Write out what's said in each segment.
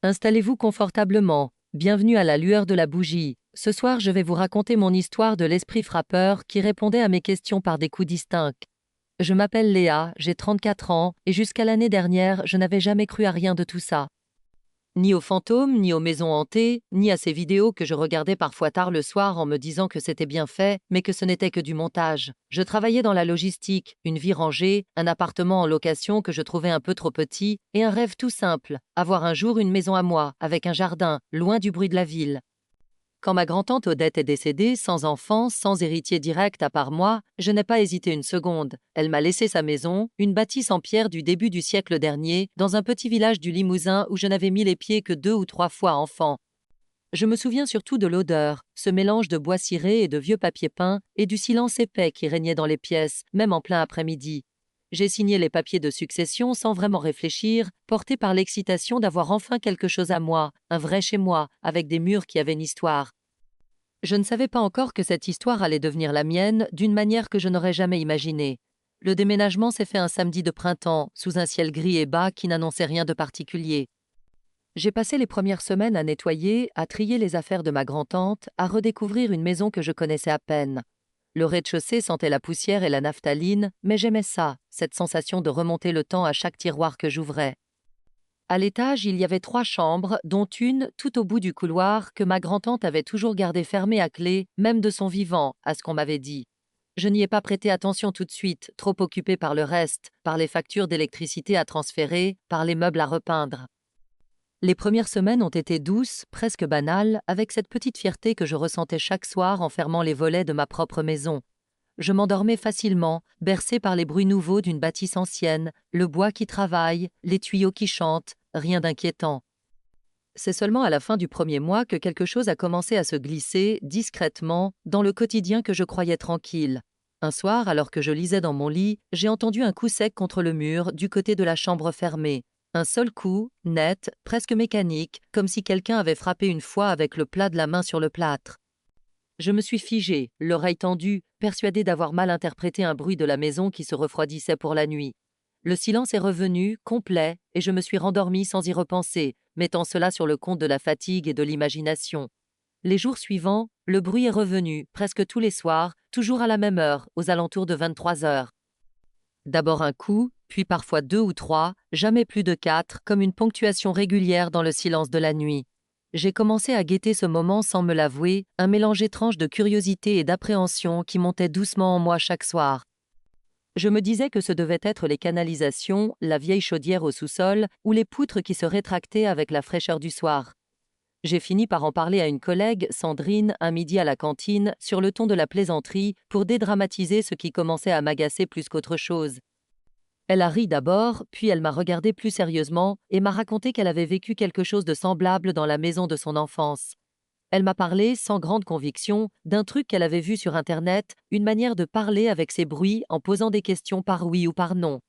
Installez-vous confortablement. Bienvenue à la lueur de la bougie. Ce soir, je vais vous raconter mon histoire de l'esprit frappeur qui répondait à mes questions par des coups distincts. Je m'appelle Léa, j'ai 34 ans, et jusqu'à l'année dernière, je n'avais jamais cru à rien de tout ça. Ni aux fantômes, ni aux maisons hantées, ni à ces vidéos que je regardais parfois tard le soir en me disant que c'était bien fait, mais que ce n'était que du montage. Je travaillais dans la logistique, une vie rangée, un appartement en location que je trouvais un peu trop petit, et un rêve tout simple, avoir un jour une maison à moi, avec un jardin, loin du bruit de la ville. Quand ma grand-tante Odette est décédée, sans enfant, sans héritier direct à part moi, je n'ai pas hésité une seconde. Elle m'a laissé sa maison, une bâtisse en pierre du début du siècle dernier, dans un petit village du Limousin où je n'avais mis les pieds que 2 ou 3 fois enfant. Je me souviens surtout de l'odeur, ce mélange de bois ciré et de vieux papier peint, et du silence épais qui régnait dans les pièces, même en plein après-midi. J'ai signé les papiers de succession sans vraiment réfléchir, porté par l'excitation d'avoir enfin quelque chose à moi, un vrai chez moi, avec des murs qui avaient une histoire. Je ne savais pas encore que cette histoire allait devenir la mienne d'une manière que je n'aurais jamais imaginée. Le déménagement s'est fait un samedi de printemps, sous un ciel gris et bas qui n'annonçait rien de particulier. J'ai passé les premières semaines à nettoyer, à trier les affaires de ma grand-tante, à redécouvrir une maison que je connaissais à peine. Le rez-de-chaussée sentait la poussière et la naphtaline, mais j'aimais ça, cette sensation de remonter le temps à chaque tiroir que j'ouvrais. À l'étage, il y avait 3 chambres, dont une tout au bout du couloir que ma grand-tante avait toujours gardée fermée à clé, même de son vivant, à ce qu'on m'avait dit. Je n'y ai pas prêté attention tout de suite, trop occupée par le reste, par les factures d'électricité à transférer, par les meubles à repeindre. Les premières semaines ont été douces, presque banales, avec cette petite fierté que je ressentais chaque soir en fermant les volets de ma propre maison. Je m'endormais facilement, bercée par les bruits nouveaux d'une bâtisse ancienne, le bois qui travaille, les tuyaux qui chantent, rien d'inquiétant. C'est seulement à la fin du premier mois que quelque chose a commencé à se glisser, discrètement, dans le quotidien que je croyais tranquille. Un soir, alors que je lisais dans mon lit, j'ai entendu un coup sec contre le mur, du côté de la chambre fermée. Un seul coup, net, presque mécanique, comme si quelqu'un avait frappé une fois avec le plat de la main sur le plâtre. Je me suis figée, l'oreille tendue, persuadée d'avoir mal interprété un bruit de la maison qui se refroidissait pour la nuit. Le silence est revenu, complet, et je me suis rendormie sans y repenser, mettant cela sur le compte de la fatigue et de l'imagination. Les jours suivants, le bruit est revenu, presque tous les soirs, toujours à la même heure, aux alentours de 23 heures. D'abord un coup, puis parfois 2 ou 3, jamais plus de 4, comme une ponctuation régulière dans le silence de la nuit. J'ai commencé à guetter ce moment sans me l'avouer, un mélange étrange de curiosité et d'appréhension qui montait doucement en moi chaque soir. Je me disais que ce devait être les canalisations, la vieille chaudière au sous-sol ou les poutres qui se rétractaient avec la fraîcheur du soir. J'ai fini par en parler à une collègue, Sandrine, un midi à la cantine, sur le ton de la plaisanterie, pour dédramatiser ce qui commençait à m'agacer plus qu'autre chose. Elle a ri d'abord, puis elle m'a regardé plus sérieusement et m'a raconté qu'elle avait vécu quelque chose de semblable dans la maison de son enfance. Elle m'a parlé, sans grande conviction, d'un truc qu'elle avait vu sur Internet, une manière de parler avec ces bruits en posant des questions par oui ou par non.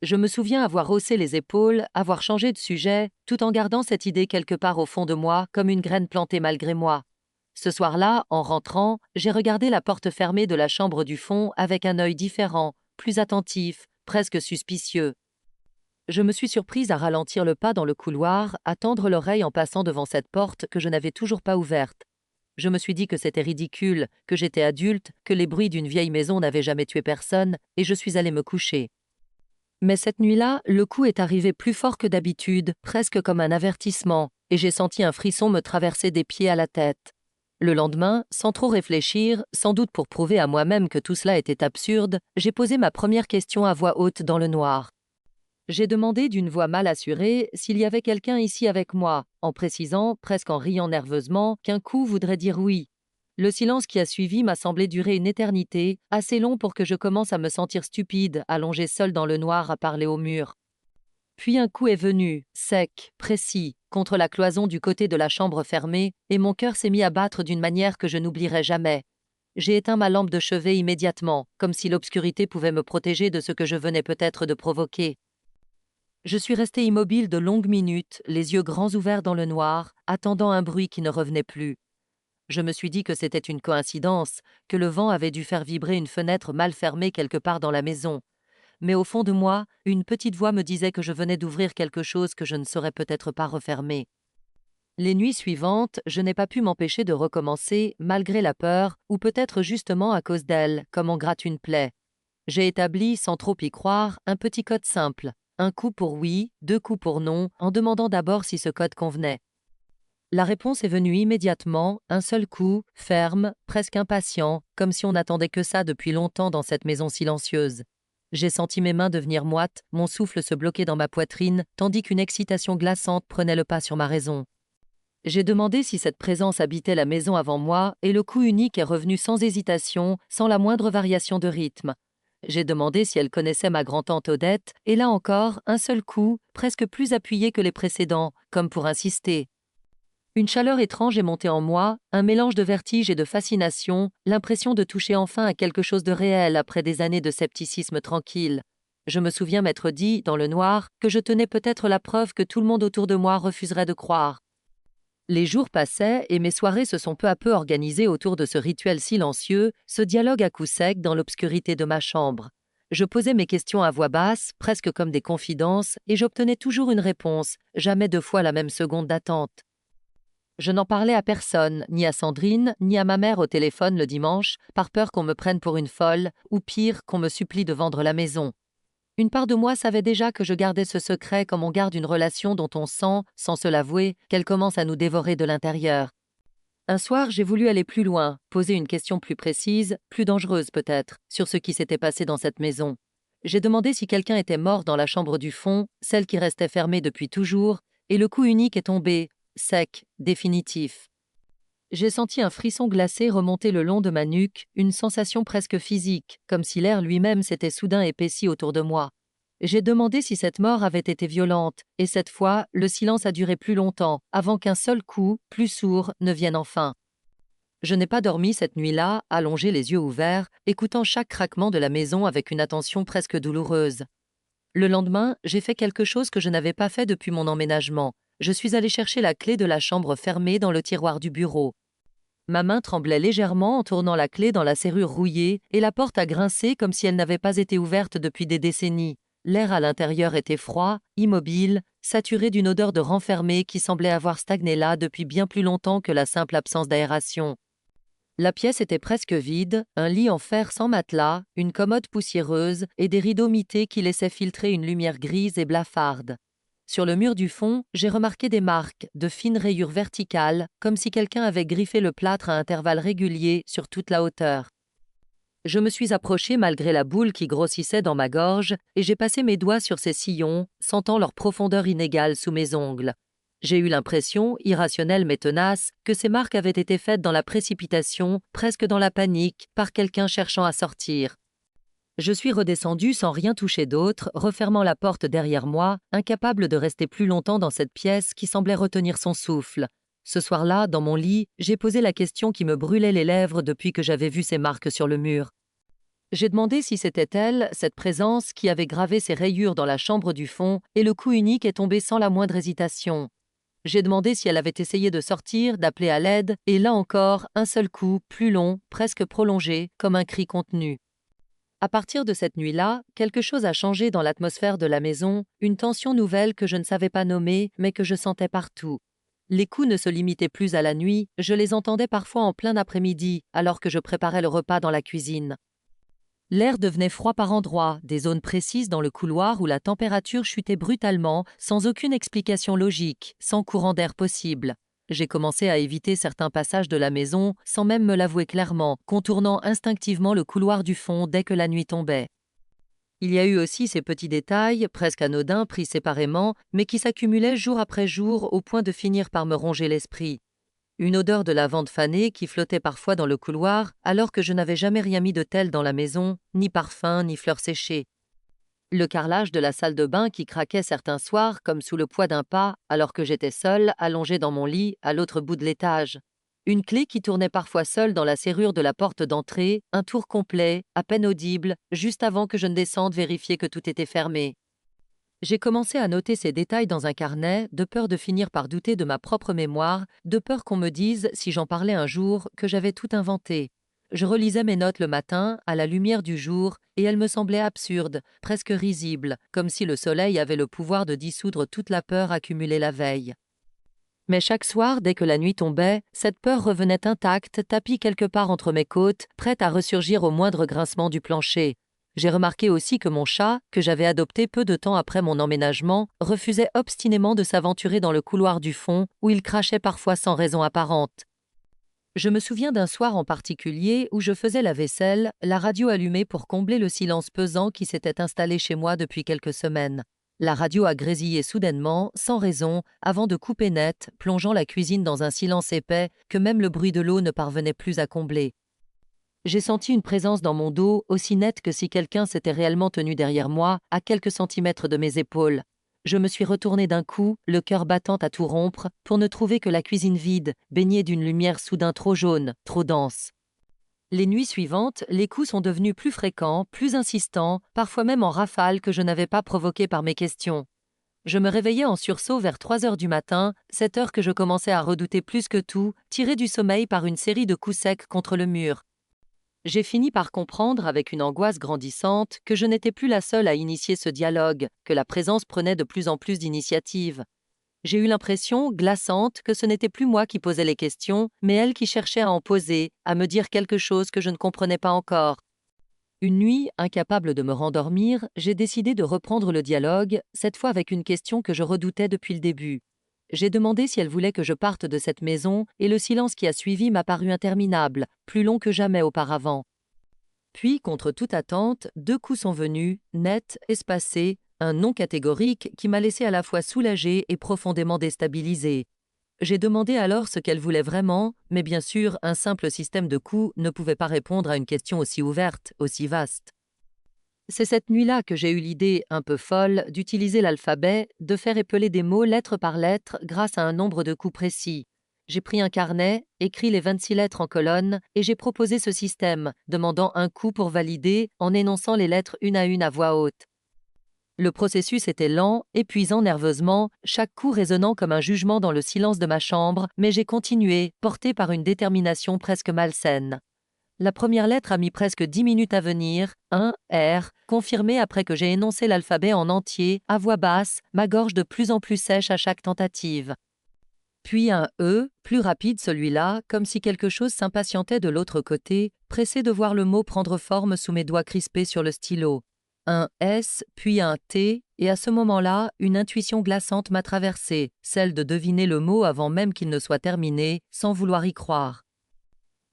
Je me souviens avoir haussé les épaules, avoir changé de sujet, tout en gardant cette idée quelque part au fond de moi, comme une graine plantée malgré moi. Ce soir-là, en rentrant, j'ai regardé la porte fermée de la chambre du fond avec un œil différent, plus attentif, presque suspicieux. Je me suis surprise à ralentir le pas dans le couloir, à tendre l'oreille en passant devant cette porte que je n'avais toujours pas ouverte. Je me suis dit que c'était ridicule, que j'étais adulte, que les bruits d'une vieille maison n'avaient jamais tué personne, et je suis allée me coucher. Mais cette nuit-là, le coup est arrivé plus fort que d'habitude, presque comme un avertissement, et j'ai senti un frisson me traverser des pieds à la tête. Le lendemain, sans trop réfléchir, sans doute pour prouver à moi-même que tout cela était absurde, j'ai posé ma première question à voix haute dans le noir. J'ai demandé d'une voix mal assurée s'il y avait quelqu'un ici avec moi, en précisant, presque en riant nerveusement, qu'un coup voudrait dire oui. Le silence qui a suivi m'a semblé durer une éternité, assez long pour que je commence à me sentir stupide, allongée seule dans le noir à parler au mur. Puis un coup est venu, sec, précis, contre la cloison du côté de la chambre fermée, et mon cœur s'est mis à battre d'une manière que je n'oublierai jamais. J'ai éteint ma lampe de chevet immédiatement, comme si l'obscurité pouvait me protéger de ce que je venais peut-être de provoquer. Je suis restée immobile de longues minutes, les yeux grands ouverts dans le noir, attendant un bruit qui ne revenait plus. Je me suis dit que c'était une coïncidence, que le vent avait dû faire vibrer une fenêtre mal fermée quelque part dans la maison. Mais au fond de moi, une petite voix me disait que je venais d'ouvrir quelque chose que je ne saurais peut-être pas refermer. Les nuits suivantes, je n'ai pas pu m'empêcher de recommencer, malgré la peur, ou peut-être justement à cause d'elle, comme on gratte une plaie. J'ai établi, sans trop y croire, un petit code simple. Un coup pour oui, 2 coups pour non, en demandant d'abord si ce code convenait. La réponse est venue immédiatement, un seul coup, ferme, presque impatient, comme si on n'attendait que ça depuis longtemps dans cette maison silencieuse. J'ai senti mes mains devenir moites, mon souffle se bloquer dans ma poitrine, tandis qu'une excitation glaçante prenait le pas sur ma raison. J'ai demandé si cette présence habitait la maison avant moi, et le coup unique est revenu sans hésitation, sans la moindre variation de rythme. J'ai demandé si elle connaissait ma grand-tante Odette, et là encore, un seul coup, presque plus appuyé que les précédents, comme pour insister. Une chaleur étrange est montée en moi, un mélange de vertige et de fascination, l'impression de toucher enfin à quelque chose de réel après des années de scepticisme tranquille. Je me souviens m'être dit, dans le noir, que je tenais peut-être la preuve que tout le monde autour de moi refuserait de croire. Les jours passaient et mes soirées se sont peu à peu organisées autour de ce rituel silencieux, ce dialogue à coups secs dans l'obscurité de ma chambre. Je posais mes questions à voix basse, presque comme des confidences, et j'obtenais toujours une réponse, jamais 2 fois la même seconde d'attente. Je n'en parlais à personne, ni à Sandrine, ni à ma mère au téléphone le dimanche, par peur qu'on me prenne pour une folle, ou pire, qu'on me supplie de vendre la maison. Une part de moi savait déjà que je gardais ce secret comme on garde une relation dont on sent, sans se l'avouer, qu'elle commence à nous dévorer de l'intérieur. Un soir, j'ai voulu aller plus loin, poser une question plus précise, plus dangereuse peut-être, sur ce qui s'était passé dans cette maison. J'ai demandé si quelqu'un était mort dans la chambre du fond, celle qui restait fermée depuis toujours, et le coup unique est tombé, sec, définitif. J'ai senti un frisson glacé remonter le long de ma nuque, une sensation presque physique, comme si l'air lui-même s'était soudain épaissi autour de moi. J'ai demandé si cette mort avait été violente, et cette fois, le silence a duré plus longtemps, avant qu'un seul coup, plus sourd, ne vienne enfin. Je n'ai pas dormi cette nuit-là, allongé les yeux ouverts, écoutant chaque craquement de la maison avec une attention presque douloureuse. Le lendemain, j'ai fait quelque chose que je n'avais pas fait depuis mon emménagement. Je suis allé chercher la clé de la chambre fermée dans le tiroir du bureau. Ma main tremblait légèrement en tournant la clé dans la serrure rouillée et la porte a grincé comme si elle n'avait pas été ouverte depuis des décennies. L'air à l'intérieur était froid, immobile, saturé d'une odeur de renfermé qui semblait avoir stagné là depuis bien plus longtemps que la simple absence d'aération. La pièce était presque vide, un lit en fer sans matelas, une commode poussiéreuse et des rideaux mités qui laissaient filtrer une lumière grise et blafarde. Sur le mur du fond, j'ai remarqué des marques, de fines rayures verticales, comme si quelqu'un avait griffé le plâtre à intervalles réguliers sur toute la hauteur. Je me suis approché malgré la boule qui grossissait dans ma gorge et j'ai passé mes doigts sur ces sillons, sentant leur profondeur inégale sous mes ongles. J'ai eu l'impression, irrationnelle mais tenace, que ces marques avaient été faites dans la précipitation, presque dans la panique, par quelqu'un cherchant à sortir. Je suis redescendu sans rien toucher d'autre, refermant la porte derrière moi, incapable de rester plus longtemps dans cette pièce qui semblait retenir son souffle. Ce soir-là, dans mon lit, j'ai posé la question qui me brûlait les lèvres depuis que j'avais vu ces marques sur le mur. J'ai demandé si c'était elle, cette présence, qui avait gravé ces rayures dans la chambre du fond, et le coup unique est tombé sans la moindre hésitation. J'ai demandé si elle avait essayé de sortir, d'appeler à l'aide, et là encore, un seul coup, plus long, presque prolongé, comme un cri contenu. À partir de cette nuit-là, quelque chose a changé dans l'atmosphère de la maison, une tension nouvelle que je ne savais pas nommer, mais que je sentais partout. Les coups ne se limitaient plus à la nuit, je les entendais parfois en plein après-midi, alors que je préparais le repas dans la cuisine. L'air devenait froid par endroits, des zones précises dans le couloir où la température chutait brutalement, sans aucune explication logique, sans courant d'air possible. J'ai commencé à éviter certains passages de la maison, sans même me l'avouer clairement, contournant instinctivement le couloir du fond dès que la nuit tombait. Il y a eu aussi ces petits détails, presque anodins, pris séparément, mais qui s'accumulaient jour après jour au point de finir par me ronger l'esprit. Une odeur de lavande fanée qui flottait parfois dans le couloir, alors que je n'avais jamais rien mis de tel dans la maison, ni parfum, ni fleurs séchées. Le carrelage de la salle de bain qui craquait certains soirs comme sous le poids d'un pas, alors que j'étais seule, allongée dans mon lit, à l'autre bout de l'étage. Une clé qui tournait parfois seule dans la serrure de la porte d'entrée, un tour complet, à peine audible, juste avant que je ne descende vérifier que tout était fermé. J'ai commencé à noter ces détails dans un carnet, de peur de finir par douter de ma propre mémoire, de peur qu'on me dise, si j'en parlais un jour, que j'avais tout inventé. Je relisais mes notes le matin, à la lumière du jour, et elles me semblaient absurdes, presque risibles, comme si le soleil avait le pouvoir de dissoudre toute la peur accumulée la veille. Mais chaque soir, dès que la nuit tombait, cette peur revenait intacte, tapie quelque part entre mes côtes, prête à ressurgir au moindre grincement du plancher. J'ai remarqué aussi que mon chat, que j'avais adopté peu de temps après mon emménagement, refusait obstinément de s'aventurer dans le couloir du fond, où il crachait parfois sans raison apparente. Je me souviens d'un soir en particulier où je faisais la vaisselle, la radio allumée pour combler le silence pesant qui s'était installé chez moi depuis quelques semaines. La radio a grésillé soudainement, sans raison, avant de couper net, plongeant la cuisine dans un silence épais que même le bruit de l'eau ne parvenait plus à combler. J'ai senti une présence dans mon dos, aussi nette que si quelqu'un s'était réellement tenu derrière moi, à quelques centimètres de mes épaules. Je me suis retournée d'un coup, le cœur battant à tout rompre, pour ne trouver que la cuisine vide, baignée d'une lumière soudain trop jaune, trop dense. Les nuits suivantes, les coups sont devenus plus fréquents, plus insistants, parfois même en rafales que je n'avais pas provoquées par mes questions. Je me réveillais en sursaut vers 3 heures du matin, cette heure que je commençais à redouter plus que tout, tirée du sommeil par une série de coups secs contre le mur. J'ai fini par comprendre, avec une angoisse grandissante, que je n'étais plus la seule à initier ce dialogue, que la présence prenait de plus en plus d'initiative. J'ai eu l'impression, glaçante, que ce n'était plus moi qui posais les questions, mais elle qui cherchait à en poser, à me dire quelque chose que je ne comprenais pas encore. Une nuit, incapable de me rendormir, j'ai décidé de reprendre le dialogue, cette fois avec une question que je redoutais depuis le début. J'ai demandé si elle voulait que je parte de cette maison, et le silence qui a suivi m'a paru interminable, plus long que jamais auparavant. Puis, contre toute attente, 2 coups sont venus, nets, espacés, un non catégorique qui m'a laissé à la fois soulagée et profondément déstabilisée. J'ai demandé alors ce qu'elle voulait vraiment, mais bien sûr, un simple système de coups ne pouvait pas répondre à une question aussi ouverte, aussi vaste. C'est cette nuit-là que j'ai eu l'idée, un peu folle, d'utiliser l'alphabet, de faire épeler des mots lettre par lettre grâce à un nombre de coups précis. J'ai pris un carnet, écrit les 26 lettres en colonne, et j'ai proposé ce système, demandant un coup pour valider, en énonçant les lettres une à voix haute. Le processus était lent, épuisant nerveusement, chaque coup résonnant comme un jugement dans le silence de ma chambre, mais j'ai continué, porté par une détermination presque malsaine. La première lettre a mis presque 10 minutes à venir, un R, confirmé après que j'ai énoncé l'alphabet en entier, à voix basse, ma gorge de plus en plus sèche à chaque tentative. Puis un E, plus rapide celui-là, comme si quelque chose s'impatientait de l'autre côté, pressé de voir le mot prendre forme sous mes doigts crispés sur le stylo. Un S, puis un T, et à ce moment-là, une intuition glaçante m'a traversée, celle de deviner le mot avant même qu'il ne soit terminé, sans vouloir y croire.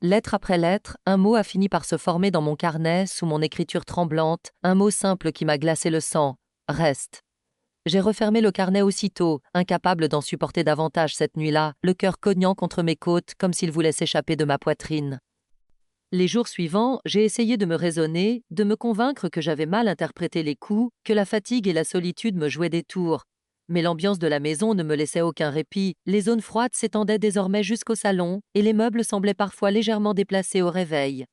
Lettre après lettre, un mot a fini par se former dans mon carnet, sous mon écriture tremblante, un mot simple qui m'a glacé le sang. Reste. J'ai refermé le carnet aussitôt, incapable d'en supporter davantage cette nuit-là, le cœur cognant contre mes côtes comme s'il voulait s'échapper de ma poitrine. Les jours suivants, j'ai essayé de me raisonner, de me convaincre que j'avais mal interprété les coups, que la fatigue et la solitude me jouaient des tours. Mais l'ambiance de la maison ne me laissait aucun répit, les zones froides s'étendaient désormais jusqu'au salon, et les meubles semblaient parfois légèrement déplacés au réveil.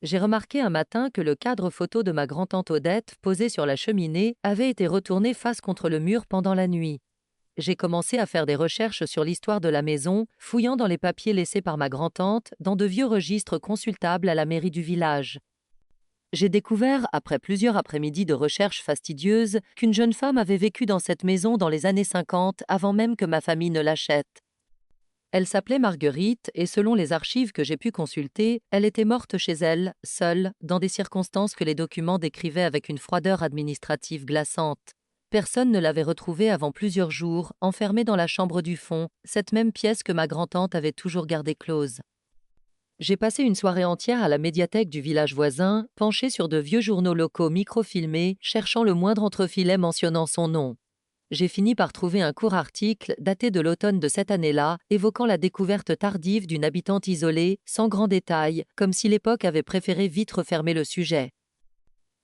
J'ai remarqué un matin que le cadre photo de ma grand-tante Odette, posé sur la cheminée, avait été retourné face contre le mur pendant la nuit. J'ai commencé à faire des recherches sur l'histoire de la maison, fouillant dans les papiers laissés par ma grand-tante, dans de vieux registres consultables à la mairie du village. J'ai découvert, après plusieurs après-midi de recherches fastidieuses, qu'une jeune femme avait vécu dans cette maison dans les années 50, avant même que ma famille ne l'achète. Elle s'appelait Marguerite et selon les archives que j'ai pu consulter, elle était morte chez elle, seule, dans des circonstances que les documents décrivaient avec une froideur administrative glaçante. Personne ne l'avait retrouvée avant plusieurs jours, enfermée dans la chambre du fond, cette même pièce que ma grand-tante avait toujours gardée close. J'ai passé une soirée entière à la médiathèque du village voisin, penchée sur de vieux journaux locaux microfilmés, cherchant le moindre entrefilet mentionnant son nom. J'ai fini par trouver un court article daté de l'automne de cette année-là, évoquant la découverte tardive d'une habitante isolée, sans grand détail, comme si l'époque avait préféré vite refermer le sujet.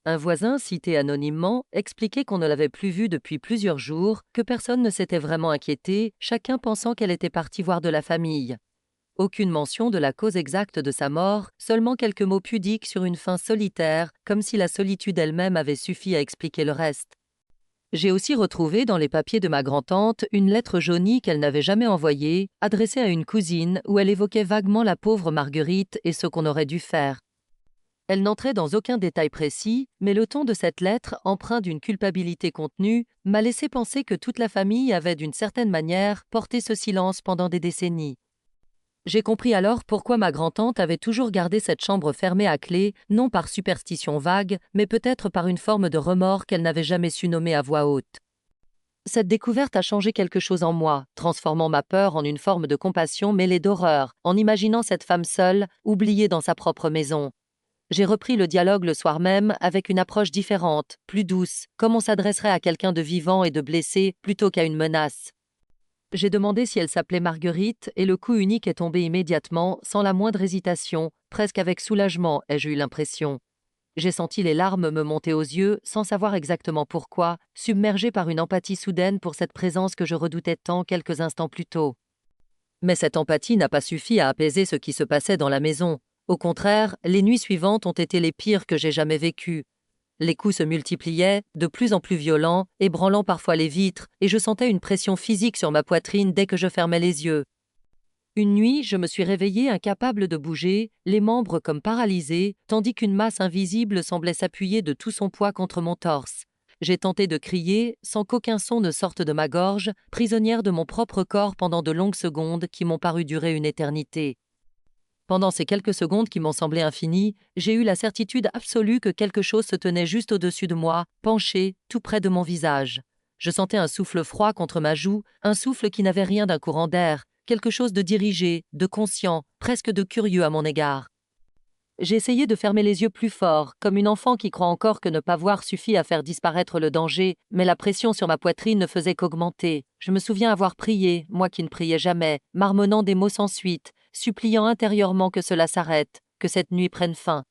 Un voisin, cité anonymement, expliquait qu'on ne l'avait plus vue depuis plusieurs jours, que personne ne s'était vraiment inquiété, chacun pensant qu'elle était partie voir de la famille. Aucune mention de la cause exacte de sa mort, seulement quelques mots pudiques sur une fin solitaire, comme si la solitude elle-même avait suffi à expliquer le reste. J'ai aussi retrouvé dans les papiers de ma grand-tante une lettre jaunie qu'elle n'avait jamais envoyée, adressée à une cousine où elle évoquait vaguement la pauvre Marguerite et ce qu'on aurait dû faire. Elle n'entrait dans aucun détail précis, mais le ton de cette lettre, empreint d'une culpabilité contenue, m'a laissé penser que toute la famille avait d'une certaine manière porté ce silence pendant des décennies. J'ai compris alors pourquoi ma grand-tante avait toujours gardé cette chambre fermée à clé, non par superstition vague, mais peut-être par une forme de remords qu'elle n'avait jamais su nommer à voix haute. Cette découverte a changé quelque chose en moi, transformant ma peur en une forme de compassion mêlée d'horreur, en imaginant cette femme seule, oubliée dans sa propre maison. J'ai repris le dialogue le soir même avec une approche différente, plus douce, comme on s'adresserait à quelqu'un de vivant et de blessé plutôt qu'à une menace. J'ai demandé si elle s'appelait Marguerite et le coup unique est tombé immédiatement, sans la moindre hésitation, presque avec soulagement, ai-je eu l'impression. J'ai senti les larmes me monter aux yeux, sans savoir exactement pourquoi, submergé par une empathie soudaine pour cette présence que je redoutais tant quelques instants plus tôt. Mais cette empathie n'a pas suffi à apaiser ce qui se passait dans la maison. Au contraire, les nuits suivantes ont été les pires que j'ai jamais vécues. Les coups se multipliaient, de plus en plus violents, ébranlant parfois les vitres, et je sentais une pression physique sur ma poitrine dès que je fermais les yeux. Une nuit, je me suis réveillée incapable de bouger, les membres comme paralysés, tandis qu'une masse invisible semblait s'appuyer de tout son poids contre mon torse. J'ai tenté de crier, sans qu'aucun son ne sorte de ma gorge, prisonnière de mon propre corps pendant de longues secondes qui m'ont paru durer une éternité. Pendant ces quelques secondes qui m'ont semblé infinies, j'ai eu la certitude absolue que quelque chose se tenait juste au-dessus de moi, penché, tout près de mon visage. Je sentais un souffle froid contre ma joue, un souffle qui n'avait rien d'un courant d'air, quelque chose de dirigé, de conscient, presque de curieux à mon égard. J'ai essayé de fermer les yeux plus fort, comme une enfant qui croit encore que ne pas voir suffit à faire disparaître le danger, mais la pression sur ma poitrine ne faisait qu'augmenter. Je me souviens avoir prié, moi qui ne priais jamais, marmonnant des mots sans suite, suppliant intérieurement que cela s'arrête, que cette nuit prenne fin.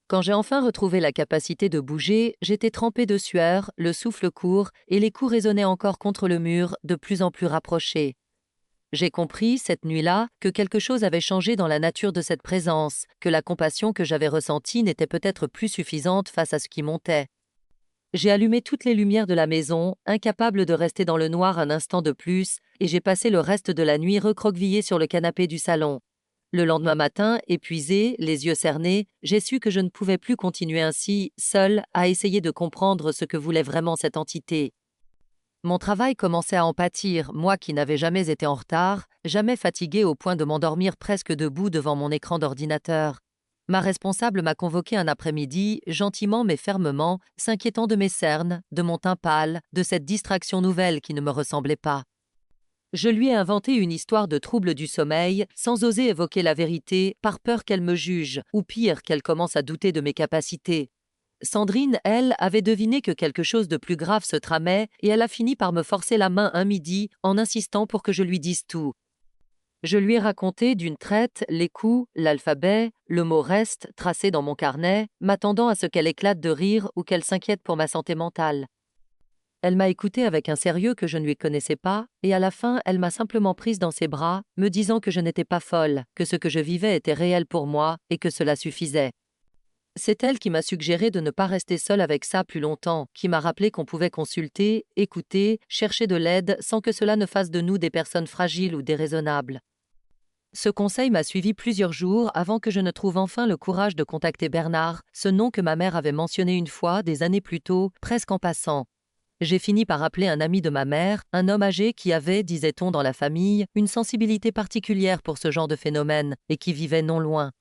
Quand j'ai enfin retrouvé la capacité de bouger, j'étais trempée de sueur, le souffle court, et les coups résonnaient encore contre le mur, de plus en plus rapprochés. J'ai compris, cette nuit-là, que quelque chose avait changé dans la nature de cette présence, que la compassion que j'avais ressentie n'était peut-être plus suffisante face à ce qui montait. J'ai allumé toutes les lumières de la maison, incapable de rester dans le noir un instant de plus, et j'ai passé le reste de la nuit recroquevillée sur le canapé du salon. Le lendemain matin, épuisée, les yeux cernés, j'ai su que je ne pouvais plus continuer ainsi, seule, à essayer de comprendre ce que voulait vraiment cette entité. Mon travail commençait à en pâtir, moi qui n'avais jamais été en retard, jamais fatiguée au point de m'endormir presque debout devant mon écran d'ordinateur. Ma responsable m'a convoqué un après-midi, gentiment mais fermement, s'inquiétant de mes cernes, de mon teint pâle, de cette distraction nouvelle qui ne me ressemblait pas. Je lui ai inventé une histoire de trouble du sommeil, sans oser évoquer la vérité, par peur qu'elle me juge, ou pire, qu'elle commence à douter de mes capacités. Sandrine, elle, avait deviné que quelque chose de plus grave se tramait, et elle a fini par me forcer la main un midi, en insistant pour que je lui dise tout. Je lui ai raconté d'une traite les coups, l'alphabet, le mot reste tracé dans mon carnet, m'attendant à ce qu'elle éclate de rire ou qu'elle s'inquiète pour ma santé mentale. Elle m'a écoutée avec un sérieux que je ne lui connaissais pas, et à la fin, elle m'a simplement prise dans ses bras, me disant que je n'étais pas folle, que ce que je vivais était réel pour moi, et que cela suffisait. C'est elle qui m'a suggéré de ne pas rester seule avec ça plus longtemps, qui m'a rappelé qu'on pouvait consulter, écouter, chercher de l'aide sans que cela ne fasse de nous des personnes fragiles ou déraisonnables. Ce conseil m'a suivi plusieurs jours avant que je ne trouve enfin le courage de contacter Bernard, ce nom que ma mère avait mentionné une fois, des années plus tôt, presque en passant. J'ai fini par appeler un ami de ma mère, un homme âgé qui avait, disait-on dans la famille, une sensibilité particulière pour ce genre de phénomène et qui vivait non loin.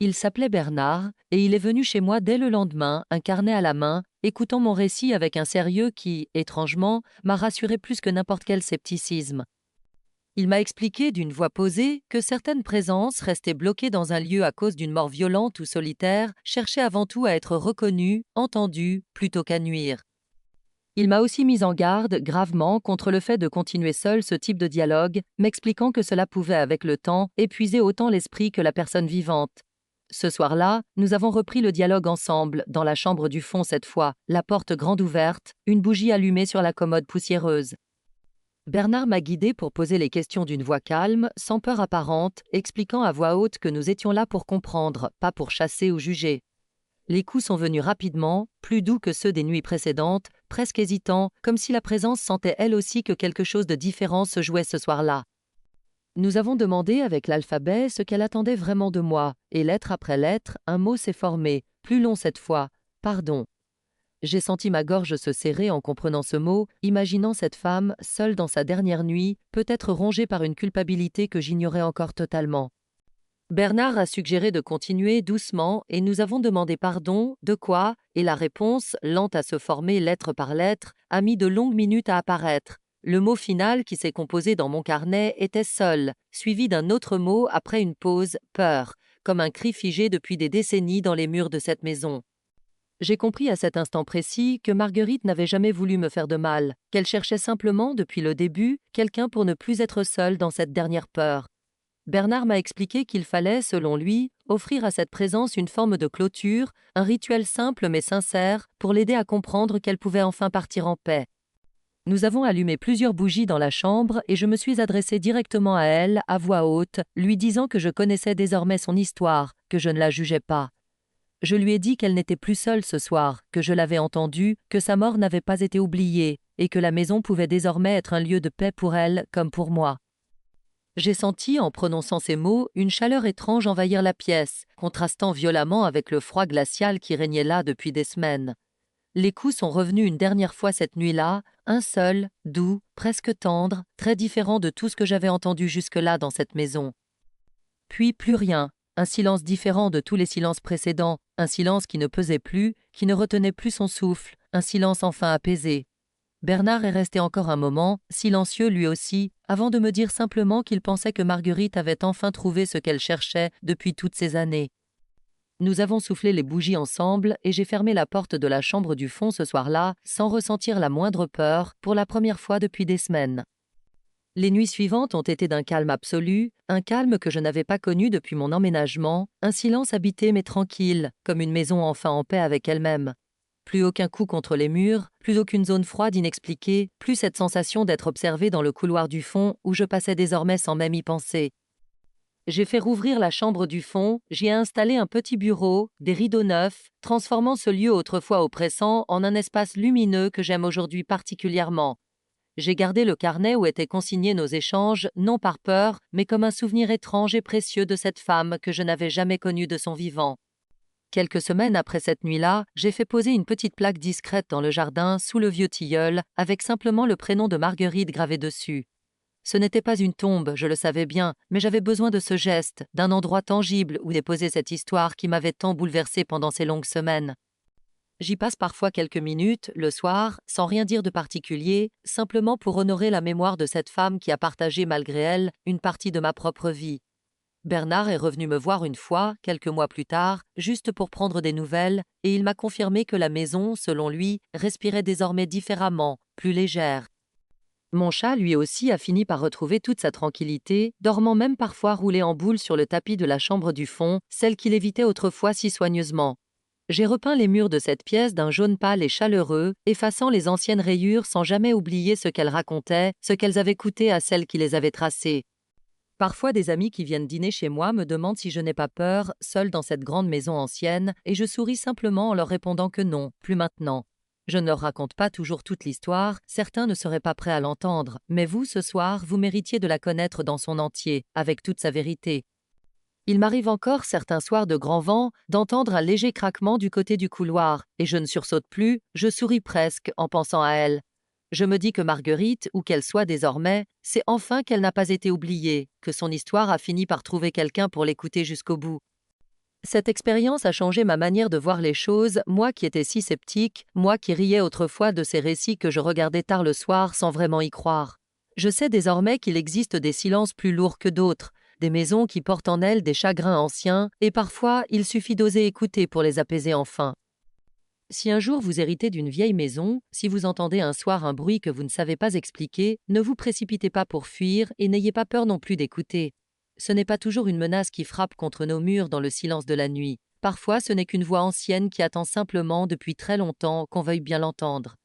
Il s'appelait Bernard, et il est venu chez moi dès le lendemain, un carnet à la main, écoutant mon récit avec un sérieux qui, étrangement, m'a rassuré plus que n'importe quel scepticisme. Il m'a expliqué d'une voix posée que certaines présences restées bloquées dans un lieu à cause d'une mort violente ou solitaire cherchaient avant tout à être reconnues, entendues, plutôt qu'à nuire. Il m'a aussi mis en garde, gravement, contre le fait de continuer seul ce type de dialogue, m'expliquant que cela pouvait, avec le temps, épuiser autant l'esprit que la personne vivante. Ce soir-là, nous avons repris le dialogue ensemble, dans la chambre du fond cette fois, la porte grande ouverte, une bougie allumée sur la commode poussiéreuse. Bernard m'a guidé pour poser les questions d'une voix calme, sans peur apparente, expliquant à voix haute que nous étions là pour comprendre, pas pour chasser ou juger. Les coups sont venus rapidement, plus doux que ceux des nuits précédentes, presque hésitants, comme si la présence sentait elle aussi que quelque chose de différent se jouait ce soir-là. Nous avons demandé avec l'alphabet ce qu'elle attendait vraiment de moi, et lettre après lettre, un mot s'est formé, plus long cette fois. Pardon. J'ai senti ma gorge se serrer en comprenant ce mot, imaginant cette femme, seule dans sa dernière nuit, peut-être rongée par une culpabilité que j'ignorais encore totalement. Bernard a suggéré de continuer doucement et nous avons demandé pardon, de quoi, et la réponse, lente à se former lettre par lettre, a mis de longues minutes à apparaître. Le mot final qui s'est composé dans mon carnet était seul, suivi d'un autre mot après une pause, peur, comme un cri figé depuis des décennies dans les murs de cette maison. J'ai compris à cet instant précis que Marguerite n'avait jamais voulu me faire de mal, qu'elle cherchait simplement, depuis le début, quelqu'un pour ne plus être seule dans cette dernière peur. Bernard m'a expliqué qu'il fallait, selon lui, offrir à cette présence une forme de clôture, un rituel simple mais sincère, pour l'aider à comprendre qu'elle pouvait enfin partir en paix. Nous avons allumé plusieurs bougies dans la chambre et je me suis adressée directement à elle, à voix haute, lui disant que je connaissais désormais son histoire, que je ne la jugeais pas. Je lui ai dit qu'elle n'était plus seule ce soir, que je l'avais entendue, que sa mort n'avait pas été oubliée, et que la maison pouvait désormais être un lieu de paix pour elle comme pour moi. J'ai senti, en prononçant ces mots, une chaleur étrange envahir la pièce, contrastant violemment avec le froid glacial qui régnait là depuis des semaines. Les coups sont revenus une dernière fois cette nuit-là, un seul, doux, presque tendre, très différent de tout ce que j'avais entendu jusque-là dans cette maison. Puis plus rien, un silence différent de tous les silences précédents, un silence qui ne pesait plus, qui ne retenait plus son souffle, un silence enfin apaisé. Bernard est resté encore un moment, silencieux lui aussi, avant de me dire simplement qu'il pensait que Marguerite avait enfin trouvé ce qu'elle cherchait depuis toutes ces années. Nous avons soufflé les bougies ensemble et j'ai fermé la porte de la chambre du fond ce soir-là, sans ressentir la moindre peur, pour la première fois depuis des semaines. Les nuits suivantes ont été d'un calme absolu, un calme que je n'avais pas connu depuis mon emménagement, un silence habité mais tranquille, comme une maison enfin en paix avec elle-même. Plus aucun coup contre les murs, plus aucune zone froide inexpliquée, plus cette sensation d'être observé dans le couloir du fond où je passais désormais sans même y penser. J'ai fait rouvrir la chambre du fond, j'y ai installé un petit bureau, des rideaux neufs, transformant ce lieu autrefois oppressant en un espace lumineux que j'aime aujourd'hui particulièrement. J'ai gardé le carnet où étaient consignés nos échanges, non par peur, mais comme un souvenir étrange et précieux de cette femme que je n'avais jamais connue de son vivant. Quelques semaines après cette nuit-là, j'ai fait poser une petite plaque discrète dans le jardin, sous le vieux tilleul, avec simplement le prénom de Marguerite gravé dessus. Ce n'était pas une tombe, je le savais bien, mais j'avais besoin de ce geste, d'un endroit tangible où déposer cette histoire qui m'avait tant bouleversée pendant ces longues semaines. J'y passe parfois quelques minutes, le soir, sans rien dire de particulier, simplement pour honorer la mémoire de cette femme qui a partagé malgré elle une partie de ma propre vie. Bernard est revenu me voir une fois, quelques mois plus tard, juste pour prendre des nouvelles, et il m'a confirmé que la maison, selon lui, respirait désormais différemment, plus légère. Mon chat, lui aussi, a fini par retrouver toute sa tranquillité, dormant même parfois roulé en boule sur le tapis de la chambre du fond, celle qu'il évitait autrefois si soigneusement. J'ai repeint les murs de cette pièce d'un jaune pâle et chaleureux, effaçant les anciennes rayures sans jamais oublier ce qu'elles racontaient, ce qu'elles avaient coûté à celle qui les avait tracées. Parfois, des amis qui viennent dîner chez moi me demandent si je n'ai pas peur, seule dans cette grande maison ancienne, et je souris simplement en leur répondant que non, plus maintenant. Je ne leur raconte pas toujours toute l'histoire, certains ne seraient pas prêts à l'entendre, mais vous, ce soir, vous méritiez de la connaître dans son entier, avec toute sa vérité. Il m'arrive encore, certains soirs de grand vent, d'entendre un léger craquement du côté du couloir, et je ne sursaute plus, je souris presque en pensant à elle. Je me dis que Marguerite, où qu'elle soit désormais, c'est enfin qu'elle n'a pas été oubliée, que son histoire a fini par trouver quelqu'un pour l'écouter jusqu'au bout. Cette expérience a changé ma manière de voir les choses, moi qui étais si sceptique, moi qui riais autrefois de ces récits que je regardais tard le soir sans vraiment y croire. Je sais désormais qu'il existe des silences plus lourds que d'autres, des maisons qui portent en elles des chagrins anciens, et parfois il suffit d'oser écouter pour les apaiser enfin. Si un jour vous héritez d'une vieille maison, si vous entendez un soir un bruit que vous ne savez pas expliquer, ne vous précipitez pas pour fuir et n'ayez pas peur non plus d'écouter. Ce n'est pas toujours une menace qui frappe contre nos murs dans le silence de la nuit. Parfois, ce n'est qu'une voix ancienne qui attend simplement depuis très longtemps qu'on veuille bien l'entendre.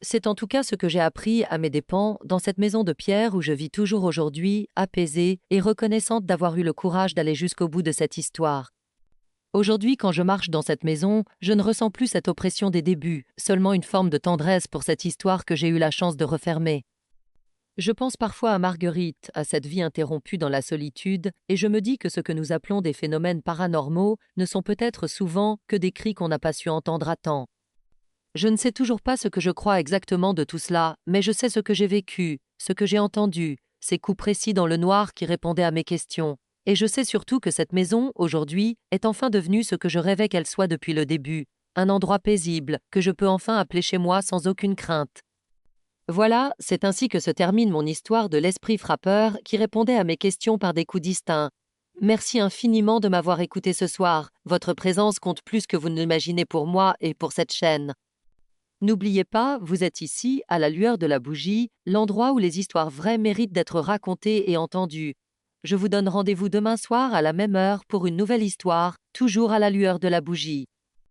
C'est en tout cas ce que j'ai appris à mes dépens dans cette maison de pierre où je vis toujours aujourd'hui, apaisée et reconnaissante d'avoir eu le courage d'aller jusqu'au bout de cette histoire. Aujourd'hui, quand je marche dans cette maison, je ne ressens plus cette oppression des débuts, seulement une forme de tendresse pour cette histoire que j'ai eu la chance de refermer. Je pense parfois à Marguerite, à cette vie interrompue dans la solitude, et je me dis que ce que nous appelons des phénomènes paranormaux ne sont peut-être souvent que des cris qu'on n'a pas su entendre à temps. Je ne sais toujours pas ce que je crois exactement de tout cela, mais je sais ce que j'ai vécu, ce que j'ai entendu, ces coups précis dans le noir qui répondaient à mes questions. Et je sais surtout que cette maison, aujourd'hui, est enfin devenue ce que je rêvais qu'elle soit depuis le début, un endroit paisible, que je peux enfin appeler chez moi sans aucune crainte. Voilà, c'est ainsi que se termine mon histoire de l'esprit frappeur qui répondait à mes questions par des coups distincts. Merci infiniment de m'avoir écouté ce soir, votre présence compte plus que vous ne l'imaginez pour moi et pour cette chaîne. N'oubliez pas, vous êtes ici, à la lueur de la bougie, l'endroit où les histoires vraies méritent d'être racontées et entendues. Je vous donne rendez-vous demain soir à la même heure pour une nouvelle histoire, toujours à la lueur de la bougie.